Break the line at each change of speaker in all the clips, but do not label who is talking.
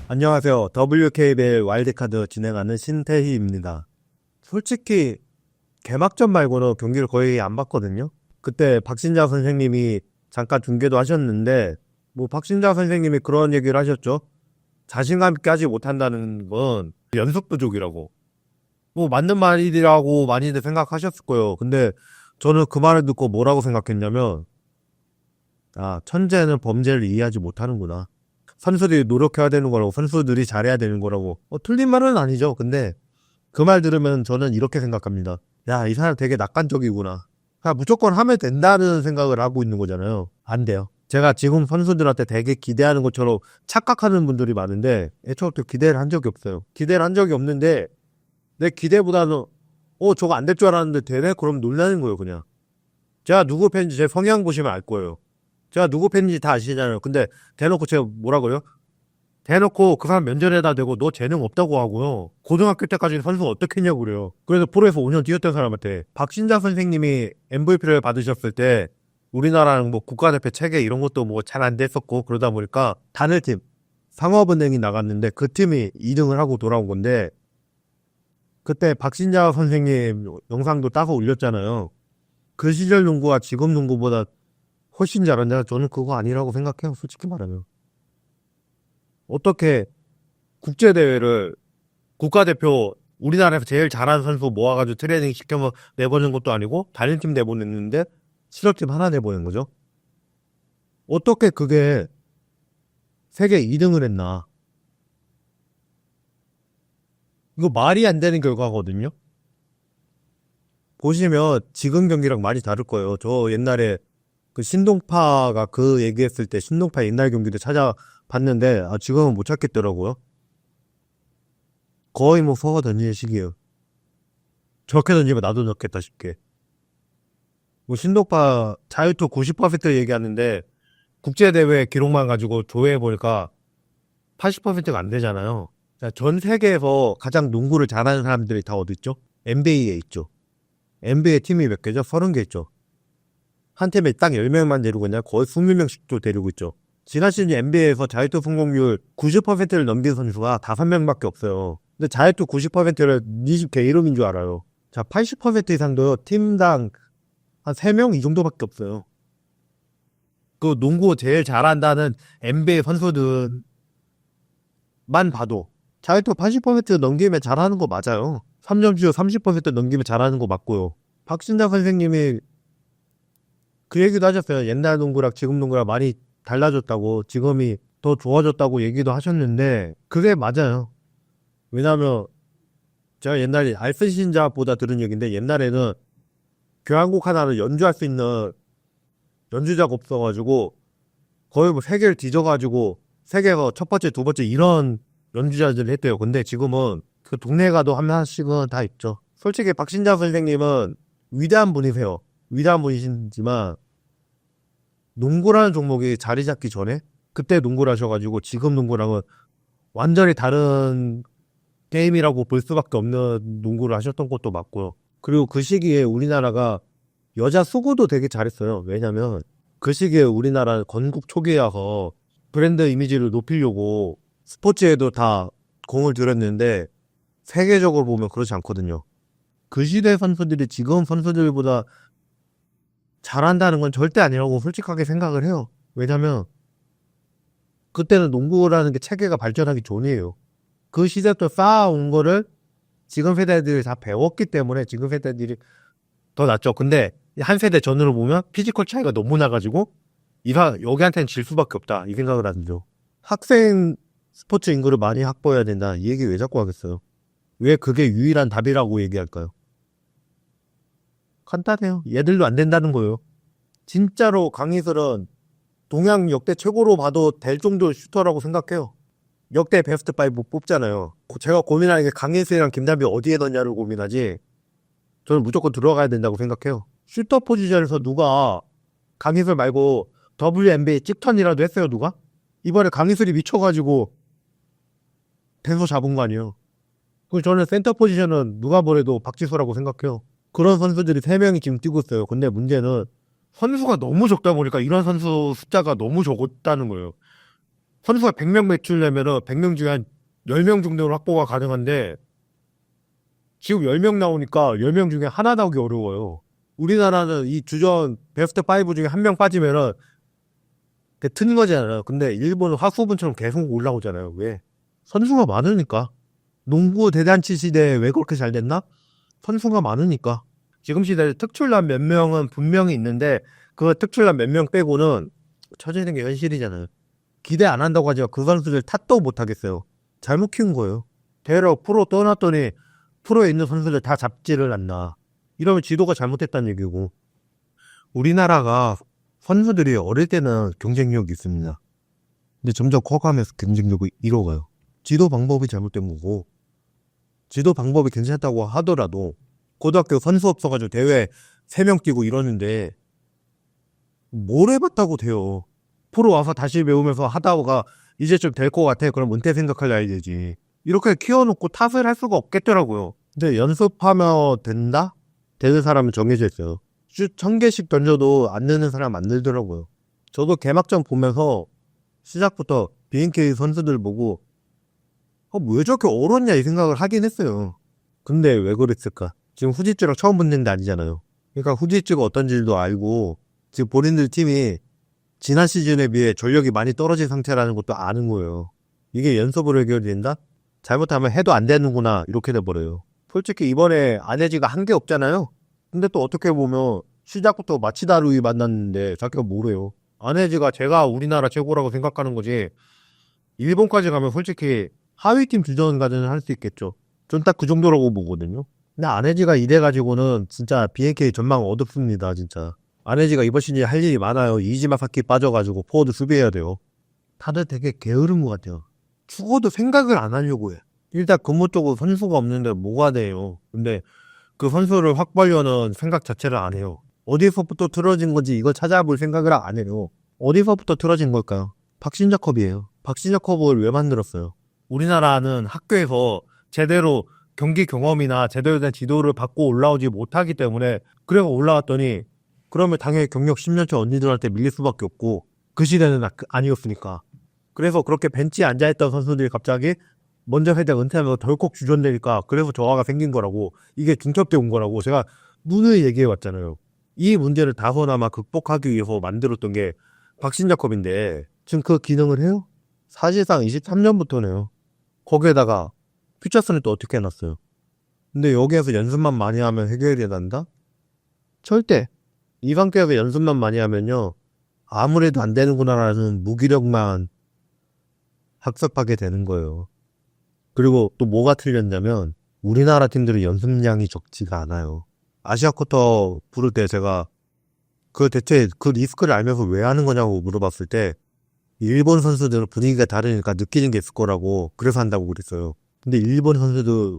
안녕하세요. WKBL 와일드카드 진행하는 신태희입니다. 솔직히 개막전 말고는 경기를 거의 안 봤거든요. 그때 박신자 선생님이 잠깐 중계도 하셨는데 박신자 선생님이 그런 얘기를 하셨죠. 자신감 있게 하지 못한다는 건 연습 부족이라고. 맞는 말이라고 많이들 생각하셨을 거예요. 근데 저는 그 말을 듣고 뭐라고 생각했냐면 천재는 범죄를 이해하지 못하는구나. 선수들이 노력해야 되는 거라고, 선수들이 잘해야 되는 거라고. 틀린 말은 아니죠. 근데 그 말 들으면 저는 이렇게 생각합니다. 야, 이 사람 되게 낙관적이구나. 그냥 무조건 하면 된다는 생각을 하고 있는 거잖아요. 안 돼요. 제가 지금 선수들한테 되게 기대하는 것처럼 착각하는 분들이 많은데 애초부터 기대를 한 적이 없어요. 기대를 한 적이 없는데 내 기대보다는 저거 안 될 줄 알았는데 되네? 그럼 놀라는 거예요, 그냥. 제가 누구 팬인지 제 성향 보시면 알 거예요. 제가 누구 팬인지 다 아시잖아요. 근데 대놓고 제가 뭐라고요? 대놓고 그 사람 면전에다 대고 너 재능 없다고 하고요. 고등학교 때까지 선수 어떻게 했냐고 그래요. 그래서 프로에서 5년 뛰었던 사람한테 박신자 선생님이 MVP를 받으셨을 때 우리나라는 국가대표 체계 이런 것도 잘 안 됐었고 그러다 보니까 단일팀 상업은행이 나갔는데 그 팀이 2등을 하고 돌아온 건데 그때 박신자 선생님 영상도 따서 올렸잖아요. 그 시절 농구와 지금 농구보다 훨씬 잘한다. 저는 그거 아니라고 생각해요. 솔직히 말하면. 어떻게 국제대회를 국가대표 우리나라에서 제일 잘하는 선수 모아가지고 트레이닝 시켜서 내보낸 것도 아니고 단일팀 내보냈는데 실업팀 하나 내보낸 거죠. 어떻게 그게 세계 2등을 했나. 이거 말이 안 되는 결과거든요. 보시면 지금 경기랑 많이 다를 거예요. 저 옛날에 그 신동파가 그 얘기했을 때 신동파 옛날 경기도 찾아봤는데 지금은 못 찾겠더라고요. 거의 서가 던지는 시기예요. 저렇게 던지면 나도 넣겠다 싶게. 신동파 자유투 90% 얘기하는데 국제대회 기록만 가지고 조회해보니까 80%가 안 되잖아요. 전 세계에서 가장 농구를 잘하는 사람들이 다 어디 있죠? NBA에 있죠. NBA 팀이 몇 개죠? 30개 있죠. 한 팀에 딱 10명만 데리고 있냐? 거의 20명씩도 데리고 있죠. 지난 시즌 NBA에서 자유투 성공률 90%를 넘긴 선수가 5명밖에 없어요. 근데 자유투 90%를 20개 이름인 줄 알아요. 80% 이상도 팀당 한 3명 이 정도밖에 없어요. 그 농구 제일 잘한다는 NBA 선수들만 봐도 자유투 80% 넘기면 잘하는 거 맞아요. 3점슛 30% 넘기면 잘하는 거 맞고요. 박신자 선생님이 그 얘기도 하셨어요. 옛날 농구랑 지금 농구랑 많이 달라졌다고, 지금이 더 좋아졌다고 얘기도 하셨는데 그게 맞아요. 왜냐면 제가 옛날에 알쓸신자보다 들은 얘기인데 옛날에는 교향곡 하나를 연주할 수 있는 연주자가 없어가지고 거의 세계를 뒤져가지고 세계에서 첫 번째, 두 번째 이런 연주자들을 했대요. 근데 지금은 그 동네 가도 한 명씩은 다 있죠. 솔직히 박신자 선생님은 위대한 분이세요. 위대한 분이시지만 농구라는 종목이 자리 잡기 전에 그때 농구를 하셔가지고 지금 농구랑은 완전히 다른 게임이라고 볼 수밖에 없는 농구를 하셨던 것도 맞고요. 그리고 그 시기에 우리나라가 여자 수구도 되게 잘했어요. 왜냐면 그 시기에 우리나라 건국 초기여서 브랜드 이미지를 높이려고 스포츠에도 다 공을 들였는데 세계적으로 보면 그렇지 않거든요. 그 시대 선수들이 지금 선수들보다 잘한다는 건 절대 아니라고 솔직하게 생각을 해요. 왜냐면 그때는 농구라는 게 체계가 발전하기 전이에요. 그 시대부터 쌓아온 거를 지금 세대들이 다 배웠기 때문에 지금 세대들이 더 낫죠. 근데 한 세대 전으로 보면 피지컬 차이가 너무 나가지고 여기한테는 질 수밖에 없다 이 생각을 하죠. 학생 스포츠 인구를 많이 확보해야 된다 이 얘기 왜 자꾸 하겠어요? 왜 그게 유일한 답이라고 얘기할까요? 간단해요. 얘들도 안 된다는 거예요. 진짜로 강희슬은 동양 역대 최고로 봐도 될 정도의 슈터라고 생각해요. 역대 베스트 5 뽑잖아요. 제가 고민하는 게 강희슬이랑 김단비 어디에 넣냐를 고민하지 저는 무조건 들어가야 된다고 생각해요. 슈터 포지션에서 누가 강희슬 말고 WNBA 찍턴이라도 했어요 누가? 이번에 강희슬이 미쳐가지고 대소 잡은 거 아니에요. 그리고 저는 센터 포지션은 누가 뭐래도 박지수라고 생각해요. 그런 선수들이 3명이 지금 뛰고 있어요. 근데 문제는 선수가 너무 적다 보니까 이런 선수 숫자가 너무 적었다는 거예요. 선수가 100명 배출되면은 100명 중에 한 10명 정도는 확보가 가능한데 지금 10명 나오니까 10명 중에 하나 나오기 어려워요. 우리나라는 이 주전 베스트 5 중에 한 명 빠지면은 트는 거잖아요. 근데 일본은 하수분처럼 계속 올라오잖아요. 왜? 선수가 많으니까. 농구 대잔치 시대에 왜 그렇게 잘 됐나? 선수가 많으니까. 지금 시대에 특출난 몇 명은 분명히 있는데 그 특출난 몇 명 빼고는 처지는 게 현실이잖아요. 기대 안 한다고 하지만 그 선수들 탓도 못 하겠어요. 잘못 키운 거예요. 대러 프로 떠났더니 프로에 있는 선수들 다 잡지를 않나. 이러면 지도가 잘못했다는 얘기고. 우리나라가 선수들이 어릴 때는 경쟁력이 있습니다. 근데 점점 커가면서 경쟁력이 잃어가요. 지도 방법이 잘못된 거고, 지도 방법이 괜찮다고 하더라도 고등학교 선수 없어가지고 대회 3명 뛰고 이러는데 뭘 해봤다고 돼요. 프로 와서 다시 배우면서 하다가 이제 좀 될 것 같아. 그럼 은퇴 생각할 되지. 이렇게 키워놓고 탓을 할 수가 없겠더라고요. 근데 연습하면 된다? 되는 사람은 정해져 있어요. 슛 1000개씩 던져도 안 넣는 사람 안 늘더라고요. 저도 개막전 보면서 시작부터 BNK 선수들 보고 왜 저렇게 어렵냐 이 생각을 하긴 했어요. 근데 왜 그랬을까? 지금 후지츠랑 처음 붙는 게 아니잖아요. 그러니까 후지츠가 어떤 질도 알고 지금 본인들 팀이 지난 시즌에 비해 전력이 많이 떨어진 상태라는 것도 아는 거예요. 이게 연습으로 해결된다? 잘못하면 해도 안 되는구나 이렇게 돼버려요. 솔직히 이번에 안혜지가 한 게 없잖아요. 근데 또 어떻게 보면 시작부터 마치다루이 만났는데 자기가 뭐래요. 안혜지가 제가 우리나라 최고라고 생각하는 거지 일본까지 가면 솔직히 하위팀 주전까지는 할 수 있겠죠. 전 딱 그 정도라고 보거든요. 근데 안혜지가 이래가지고는 진짜 BNK 전망 어둡습니다. 진짜 안혜지가 이번 시즌에 할 일이 많아요. 이지마사키 빠져가지고 포워드 수비해야 돼요. 다들 되게 게으른 것 같아요. 죽어도 생각을 안 하려고 해. 일단 근무적으로 선수가 없는데 뭐가 돼요. 근데 그 선수를 확보하려는 생각 자체를 안 해요. 어디서부터 틀어진 건지 이걸 찾아볼 생각을 안 해요. 어디서부터 틀어진 걸까요? 박신자컵이에요. 박신자컵을 왜 만들었어요? 우리나라는 학교에서 제대로 경기 경험이나 제대로 된 지도를 받고 올라오지 못하기 때문에 그래서 올라왔더니 그러면 당연히 경력 10년차 언니들한테 밀릴 수밖에 없고 그 시대는 아니었으니까. 그래서 그렇게 벤치에 앉아있던 선수들이 갑자기 먼저 회장 은퇴하면서 덜컥 주전되니까 그래서 저하가 생긴 거라고 이게 중첩돼 온 거라고 제가 누누이 얘기해 왔잖아요. 이 문제를 다소나마 극복하기 위해서 만들었던 게 박신자컵인데 지금 그 기능을 해요? 사실상 23년부터네요. 거기에다가 퓨처스는 또 어떻게 해놨어요? 근데 여기에서 연습만 많이 하면 해결이 된다? 절대. 이 상태에서 연습만 많이 하면요. 아무래도 안 되는구나라는 무기력만 학습하게 되는 거예요. 그리고 또 뭐가 틀렸냐면 우리나라 팀들은 연습량이 적지가 않아요. 아시아 쿼터 부를 때 제가 대체 그 리스크를 알면서 왜 하는 거냐고 물어봤을 때 일본 선수들은 분위기가 다르니까 느끼는 게 있을 거라고 그래서 한다고 그랬어요. 근데 일본 선수들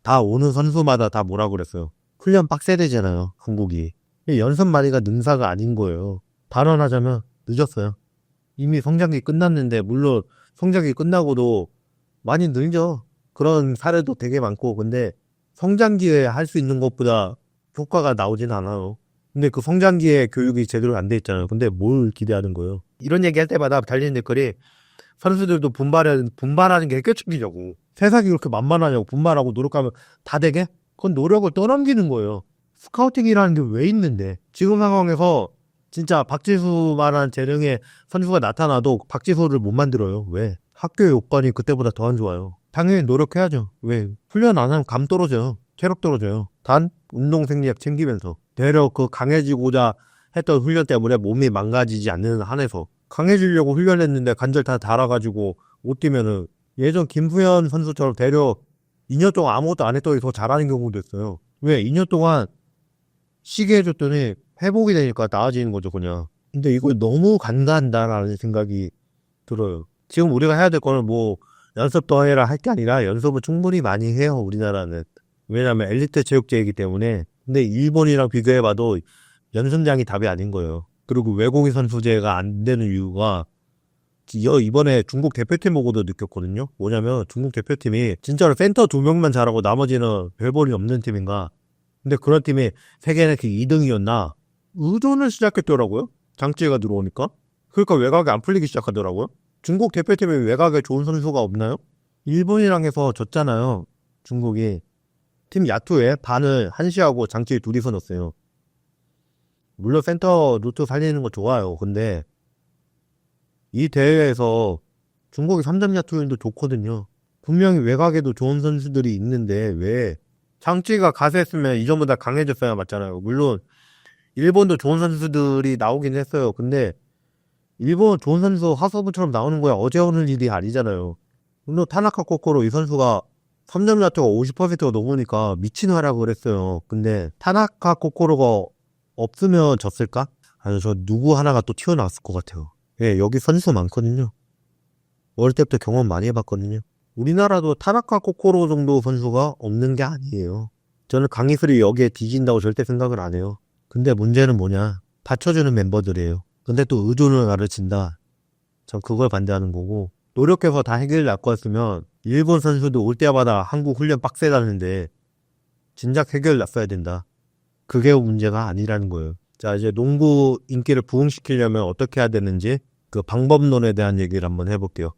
다 오는 선수마다 다 뭐라 그랬어요. 훈련 빡세대잖아요. 한국이. 연습 많이가 능사가 아닌 거예요. 발언하자면 늦었어요. 이미 성장기 끝났는데 물론 성장기 끝나고도 많이 늘죠. 그런 사례도 되게 많고 근데 성장기에 할 수 있는 것보다 효과가 나오진 않아요. 근데 그 성장기에 교육이 제대로 안 돼 있잖아요. 근데 뭘 기대하는 거예요? 이런 얘기 할 때마다 달리는 댓글이 선수들도 분발하는 게 꿰축이냐고. 세상이 그렇게 만만하냐고. 분발하고 노력하면 다 되게? 그건 노력을 떠넘기는 거예요. 스카우팅이라는 게 왜 있는데 지금 상황에서 진짜 박지수만한 재능의 선수가 나타나도 박지수를 못 만들어요. 왜? 학교의 요건이 그때보다 더 안 좋아요. 당연히 노력해야죠. 왜? 훈련 안 하면 감 떨어져요. 체력 떨어져요. 단 운동 생리학 챙기면서 대략 그 강해지고자 했던 훈련 때문에 몸이 망가지지 않는 한에서 강해지려고 훈련했는데 관절 다 닳아가지고 못 뛰면은 예전 김수현 선수처럼 대략 2년 동안 아무것도 안 했더니 더 잘하는 경우도 있어요. 왜? 2년 동안 쉬게 해줬더니 회복이 되니까 나아지는 거죠 그냥. 근데 이걸 너무 간다한다라는 생각이 들어요. 지금 우리가 해야 될 거는 뭐 연습 더 해라 할 게 아니라 연습을 충분히 많이 해요 우리나라는. 왜냐면 엘리트 체육제이기 때문에. 근데 일본이랑 비교해봐도 연습량이 답이 아닌 거예요. 그리고 외국인 선수제가 안 되는 이유가 이번에 중국 대표팀 보고도 느꼈거든요. 뭐냐면 중국 대표팀이 진짜로 센터 2명만 잘하고 나머지는 별볼이 없는 팀인가. 근데 그런 팀이 세계랭크 2등이었나 의존을 시작했더라고요. 장치가 들어오니까. 그러니까 외곽이 안 풀리기 시작하더라고요. 중국 대표팀에 외곽에 좋은 선수가 없나요? 일본이랑 해서 졌잖아요. 중국이. 팀 야투에 반을 한시하고 장치를 둘이서 넣었어요. 물론 센터 루트 살리는 거 좋아요. 근데 이 대회에서 중국이 3점 야투율도 좋거든요. 분명히 외곽에도 좋은 선수들이 있는데 왜 장치가 가세했으면 이전보다 강해졌어야 맞잖아요. 물론 일본도 좋은 선수들이 나오긴 했어요. 근데 일본 좋은 선수 하소부처럼 나오는 거야 어제 오늘 일이 아니잖아요. 물론 타나카 코코로 이 선수가 3점 야투가 50%가 넘으니까 미친 활약을 했어요. 근데 타나카 코코로가 없으면 졌을까? 아니 저 누구 하나가 또 튀어나왔을 것 같아요. 예, 여기 선수 많거든요. 어릴 때부터 경험 많이 해봤거든요. 우리나라도 타나카 코코로 정도 선수가 없는 게 아니에요. 저는 강희슬이 여기에 뒤진다고 절대 생각을 안 해요. 근데 문제는 뭐냐? 받쳐주는 멤버들이에요. 근데 또 의존을 가르친다. 전 그걸 반대하는 거고 노력해서 다 해결 날 거였으면 일본 선수도 올 때마다 한국 훈련 빡세다는데 진작 해결 났어야 된다. 그게 문제가 아니라는 거예요. 자, 이제 농구 인기를 부흥시키려면 어떻게 해야 되는지 그 방법론에 대한 얘기를 한번 해볼게요.